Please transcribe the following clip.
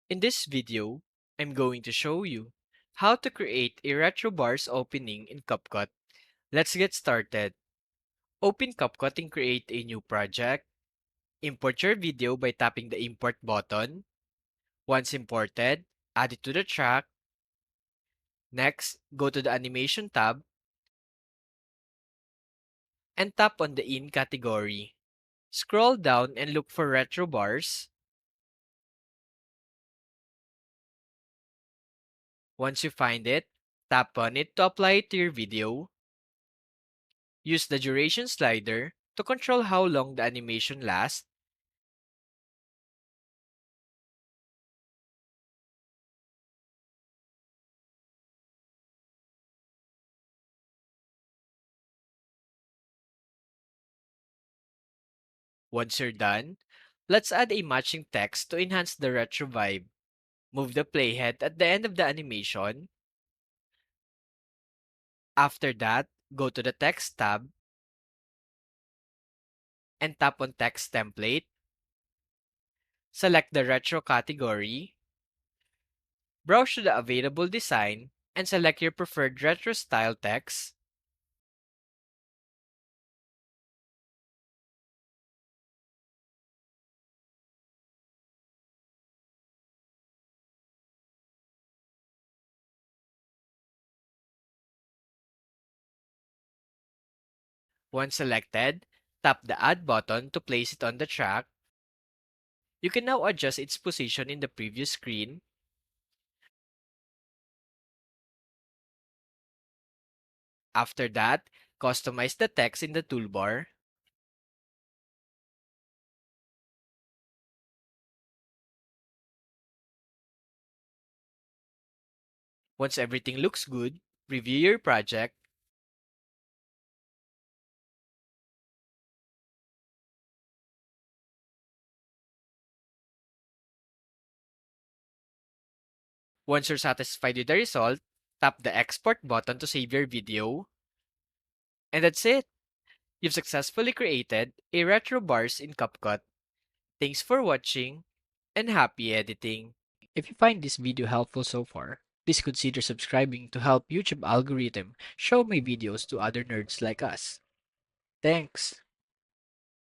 In this video, I'm going to show you how to create a retro bars opening in CapCut. Let's get started. Open CapCut and create a new project. Import your video by tapping the import button. Once imported, add it to the track. Next, go to the animation tab and tap on the in category. Scroll down and look for retro bars. Once you find it, tap on it to apply it to your video. Use the duration slider to control how long the animation lasts. Once you're done, let's add a matching text to enhance the retro vibe. Move the playhead at the end of the animation. After that, go to the text tab and tap on text template. Select the retro category. Browse to the available design and select your preferred retro style text. Once selected, tap the add button to place it on the track. You can now adjust its position in the previous screen. After that, customize the text in the toolbar. Once everything looks good, review your project. Once you're satisfied with the result, tap the export button to save your video. And that's it! You've successfully created a retro bars in CapCut. Thanks for watching and happy editing! If you find this video helpful so far, please consider subscribing to help YouTube algorithm show my videos to other nerds like us. Thanks!